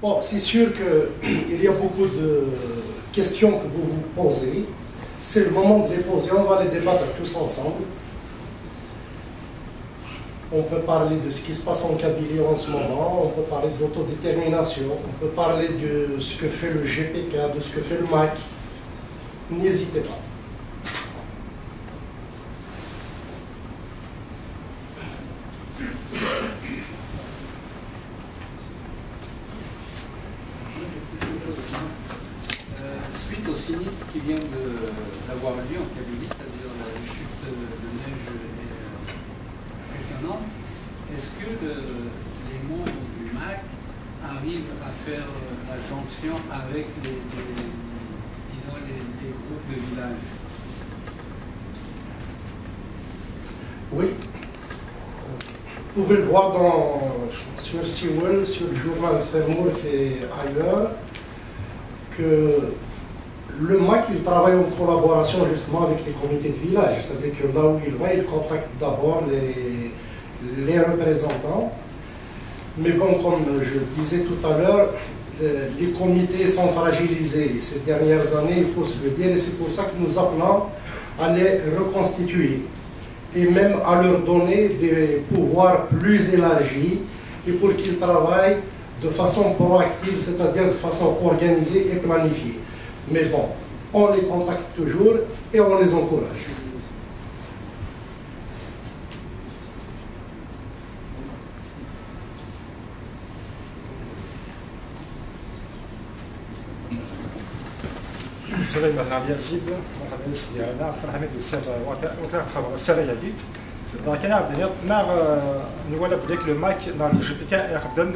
Bon, c'est sûr qu'il y a beaucoup de questions que vous vous posez. C'est le moment de les poser, on va les débattre tous ensemble. On peut parler de ce qui se passe en Kabylie en ce moment, on peut parler de l'autodétermination, on peut parler de ce que fait le GPK, de ce que fait le MAC. N'hésitez pas. Suite au sinistre qui vient d'avoir lieu en Kabylie, c'est-à-dire la chute de neige impressionnante, est-ce que les membres du MAC arrivent à faire la jonction avec disons les groupes de village? Oui. Vous pouvez le voir sur Siwel, sur le journal Thermourth et ailleurs, que le MAC, il travaille en collaboration justement avec les comités de village. C'est-à-dire que là où il va, il contacte d'abord les représentants. Mais bon, comme je disais tout à l'heure, les comités sont fragilisés ces dernières années, il faut se le dire, et c'est pour ça que nous appelons à les reconstituer et même à leur donner des pouvoirs plus élargis et pour qu'ils travaillent de façon proactive, c'est-à-dire de façon organisée et planifiée. Mais bon, on les contacte toujours et on les encourage. السلام مرحبا يا سيدي مرحبا سيدي انا فرحان بالسلام وكنتخبر السنه هذه كان عندنا نار نولى بليك لو ماك نار الجي بي كا يخدم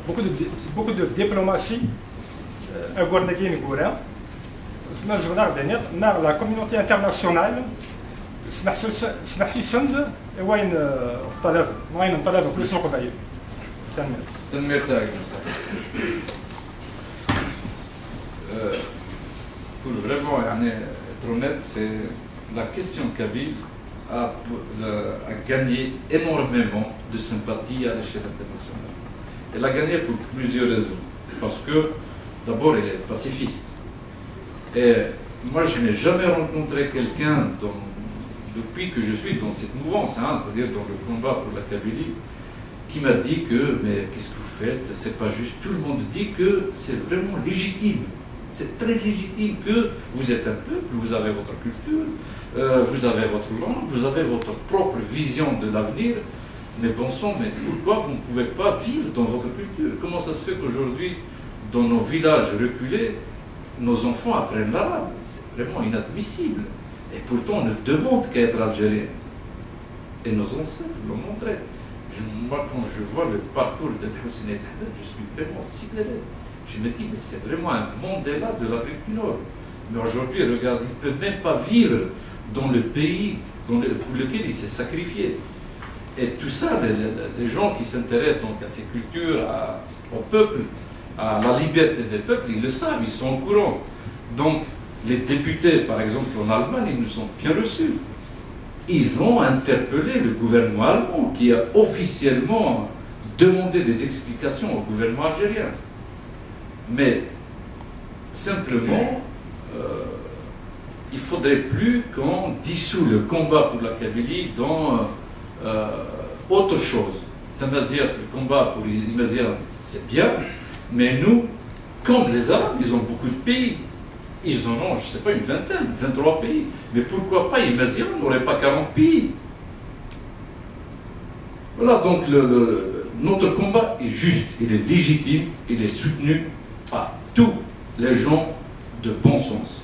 beaucoup de diplomatie أقولنا كاين كورا زعما زغنا عندنا نار لا كوميونيتي انترناسيونال سمحتي سند وين الطلبه وين الطلبه كل سوق بعيد تنمير تاعك pour vraiment être honnête, c'est la question kabyle a gagné énormément de sympathie à l'échelle internationale. Elle a gagné pour plusieurs raisons. Parce que, d'abord, elle est pacifiste. Et moi, je n'ai jamais rencontré quelqu'un, depuis que je suis dans cette mouvance, c'est-à-dire dans le combat pour la Kabylie, qui m'a dit que, mais qu'est-ce que vous faites? C'est pas juste. Tout le monde dit que c'est vraiment légitime. C'est très légitime que vous êtes un peuple, vous avez votre culture, vous avez votre langue, vous avez votre propre vision de l'avenir. Mais bon sang, mais pourquoi vous ne pouvez pas vivre dans votre culture? Comment ça se fait qu'aujourd'hui, dans nos villages reculés, nos enfants apprennent l'arabe? C'est vraiment inadmissible. Et pourtant, on ne demande qu'à être algérien. Et nos ancêtres l'ont montré. Moi, quand je vois le parcours de Hossein Ahmed, je suis vraiment sidéré. Je me dis, mais c'est vraiment un Mandela de l'Afrique du Nord. Mais aujourd'hui, regarde, il ne peut même pas vivre dans le pays pour lequel il s'est sacrifié. Et tout ça, les gens qui s'intéressent donc à ces cultures, au peuple, à la liberté des peuples, ils le savent, ils sont au courant. Donc, les députés, par exemple, en Allemagne, ils nous ont bien reçus. Ils ont interpellé le gouvernement allemand, qui a officiellement demandé des explications au gouvernement algérien. Mais, simplement, il ne faudrait plus qu'on dissout le combat pour la Kabylie dans autre chose. C'est-à-dire, le combat pour les Imaziens, c'est bien, mais nous, comme les Arabes, ils ont beaucoup de pays. Ils en ont, je ne sais pas, une vingtaine, 23 pays. Mais pourquoi pas Imaziens n'aurait pas 40 pays? Voilà, donc notre combat est juste, il est légitime, il est soutenu par tous les gens de bon sens.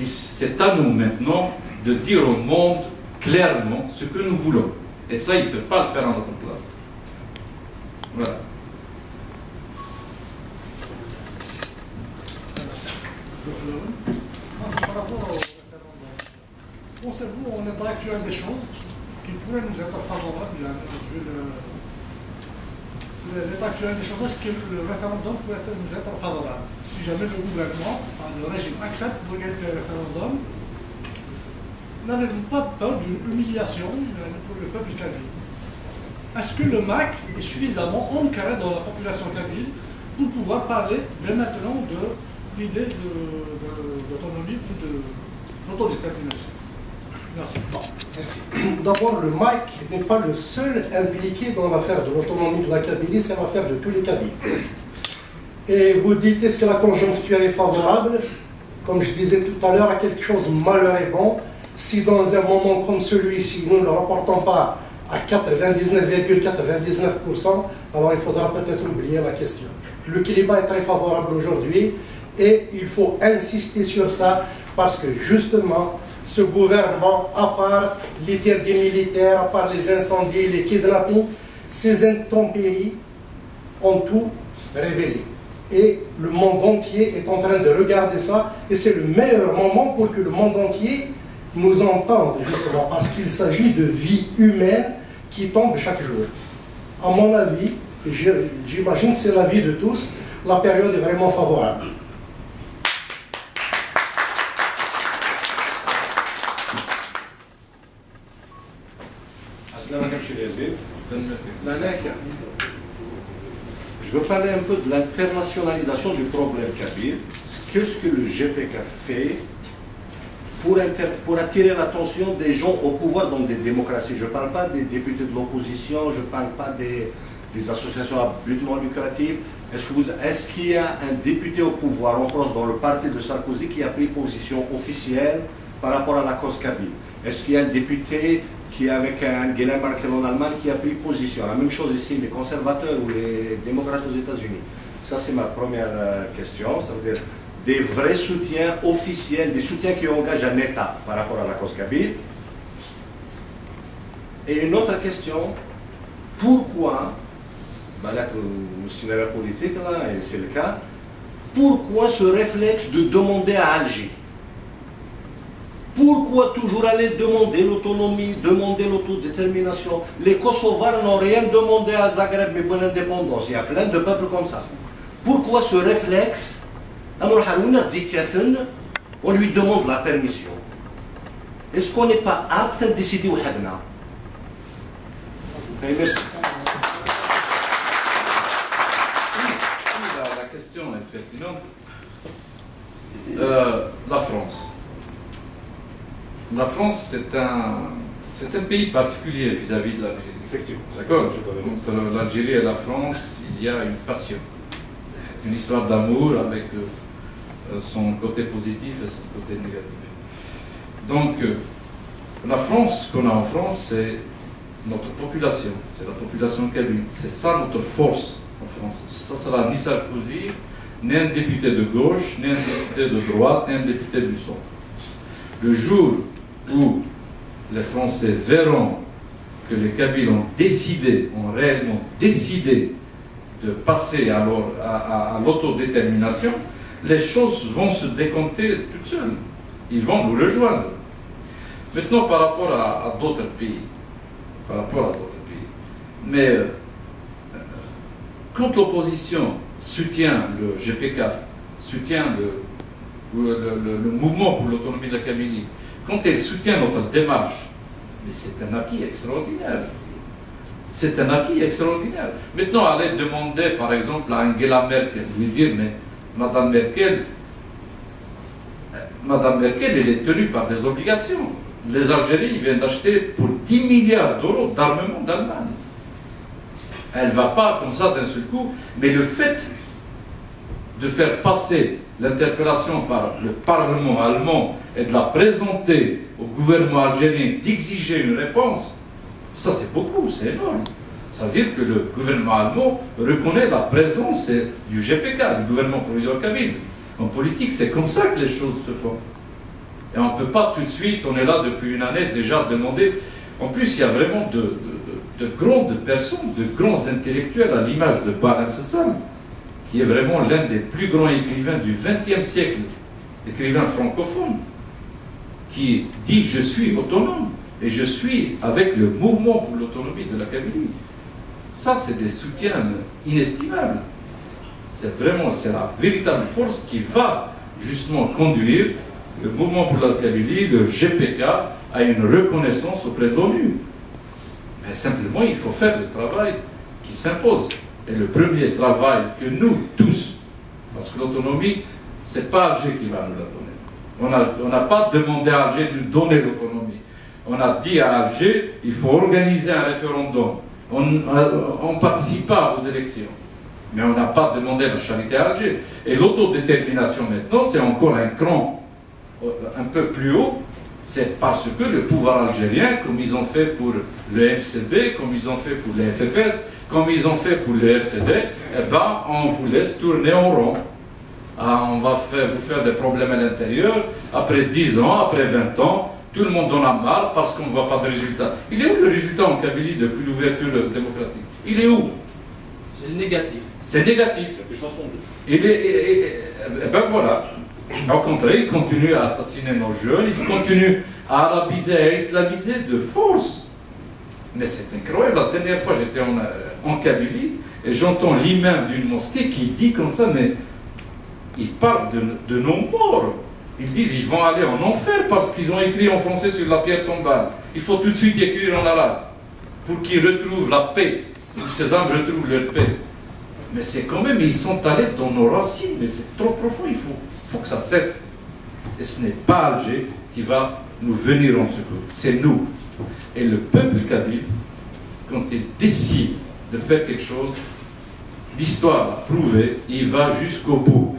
C'est à nous maintenant de dire au monde clairement ce que nous voulons. Et ça, il ne peut pas le faire à notre place. Voilà. C'est par rapport au référendum. Pensez-vous en état actuel des choses qui pourraient nous être favorables, l'état actuel des choses, est-ce que le référendum pourrait nous être favorable? Si jamais le gouvernement, enfin le régime accepte d'organiser un référendum, n'avez-vous pas peur d'une humiliation pour le peuple kabyle? Est-ce que le MAC est suffisamment ancré dans la population kabyle pour pouvoir parler dès maintenant de l'idée d'autonomie ou de l'autodétermination. Merci. Merci. D'abord, le MAC n'est pas le seul impliqué dans l'affaire de l'autonomie de la Kabylie, c'est l'affaire de tous les Kabyles. Et vous dites, est-ce que la conjoncture est favorable? Comme je disais tout à l'heure, à quelque chose malheur est bon. Si dans un moment comme celui-ci, nous ne le rapportons pas à 99,99%, alors il faudra peut-être oublier la question. Le climat est très favorable aujourd'hui et il faut insister sur ça parce que justement, ce gouvernement, à part les tirs des militaires, à part les incendies, les kidnappings, ces intempéries ont tout révélé. Et le monde entier est en train de regarder ça et c'est le meilleur moment pour que le monde entier nous entende justement parce qu'il s'agit de vie humaine qui tombe chaque jour. À mon avis, j'imagine que c'est l'avis de tous, la période est vraiment favorable. Je veux parler un peu de l'internationalisation du problème kabyle. Qu'est-ce que le GPK fait pour attirer l'attention des gens au pouvoir dans des démocraties? Je ne parle pas des députés de l'opposition, je ne parle pas des associations à but non lucratif. Est-ce qu'il y a un député au pouvoir en France dans le parti de Sarkozy qui a pris position officielle par rapport à la cause kabyle? Est-ce qu'il y a un député qui est avec Angela Merkel en Allemagne qui a pris position? La même chose ici, les conservateurs ou les démocrates aux États-Unis. Ça, c'est ma première question. Ça veut dire des vrais soutiens officiels, des soutiens qui engagent un État par rapport à la cause kabyle. Et une autre question, pourquoi, là, c'est la politique, là, et c'est le cas, pourquoi ce réflexe de demander à Alger? Pourquoi toujours aller demander l'autonomie, demander l'autodétermination? Les Kosovars n'ont rien demandé à Zagreb, mais pour l'indépendance. Il y a plein de peuples comme ça. Pourquoi ce réflexe? On lui demande la permission. Est-ce qu'on n'est pas apte à décider où Hadna? Merci. La question est pertinente. La France. La France, c'est un pays particulier vis-à-vis de l'Algérie. Effectivement. D'accord. Entre l'Algérie et la France, il y a une passion. C'est une histoire d'amour avec son côté positif et son côté négatif. Donc, la France, ce qu'on a en France, c'est notre population. C'est la population kabyle. C'est ça notre force en France. Ça sera ni Sarkozy, ni un député de gauche, ni un député de droite, ni un député du centre. Le jour où les Français verront que les Kabyles ont réellement décidé de passer à l'autodétermination, les choses vont se décompter toutes seules. Ils vont nous rejoindre. Maintenant, par rapport à d'autres pays, mais quand l'opposition soutient le GPK, soutient le mouvement pour l'autonomie de la Kabylie, quand elle soutient notre démarche, mais c'est un acquis extraordinaire. C'est un acquis extraordinaire. Maintenant, aller demander, par exemple, à Angela Merkel, lui dire, mais Madame Merkel, elle est tenue par des obligations. Les Algériens viennent d'acheter pour 10 milliards d'euros d'armement d'Allemagne. Elle ne va pas comme ça d'un seul coup, mais le fait de faire passer l'interpellation par le Parlement allemand et de la présenter au gouvernement algérien, d'exiger une réponse, ça c'est beaucoup, c'est énorme. Ça veut dire que le gouvernement allemand reconnaît la présence du GPK, du gouvernement provisoire kabyle. En politique, c'est comme ça que les choses se font. Et on ne peut pas tout de suite, on est là depuis une année déjà demander. En plus, il y a vraiment de grandes personnes, de grands intellectuels à l'image de Barham Sassam, qui est vraiment l'un des plus grands écrivains du XXe siècle, écrivain francophone, qui dit « je suis autonome et je suis avec le mouvement pour l'autonomie de la Kabylie ». Ça, c'est des soutiens inestimables. C'est la véritable force qui va justement conduire le mouvement pour la Kabylie, le GPK, à une reconnaissance auprès de l'ONU. Mais simplement, il faut faire le travail qui s'impose. Et le premier travail que nous tous, parce que l'autonomie, ce n'est pas Alger qui va nous la donner. On n'a pas demandé à Alger de nous donner l'autonomie. On a dit à Alger, il faut organiser un référendum. On ne participe pas aux élections. Mais on n'a pas demandé la charité à Alger. Et l'autodétermination maintenant, c'est encore un cran un peu plus haut. C'est parce que le pouvoir algérien, comme ils ont fait pour le MCD, comme ils ont fait pour les FFS, comme ils ont fait pour le RCD, eh ben, on vous laisse tourner en rond. Ah, on va vous faire des problèmes à l'intérieur. Après 10 ans, après 20 ans, tout le monde en a marre parce qu'on ne voit pas de résultat. Il est où le résultat en Kabylie depuis l'ouverture démocratique? Il est où? C'est négatif. C'est négatif. Ben voilà. Au contraire, il continue à assassiner nos jeunes, il continue à arabiser, à islamiser de force. Mais c'est incroyable. La dernière fois, j'étais en Kabylie et j'entends l'imam d'une mosquée qui dit comme ça, mais il parle de nos morts. Ils disent qu'ils vont aller en enfer parce qu'ils ont écrit en français sur la pierre tombale. Il faut tout de suite écrire en arabe pour qu'ils retrouvent la paix, pour que ces âmes retrouvent leur paix. Mais c'est quand même, ils sont allés dans nos racines, mais c'est trop profond, il faut que ça cesse. Et ce n'est pas Alger qui va nous venir en secours, c'est nous. Et le peuple kabyle, quand il décide de faire quelque chose, l'histoire a prouvé, il va jusqu'au bout.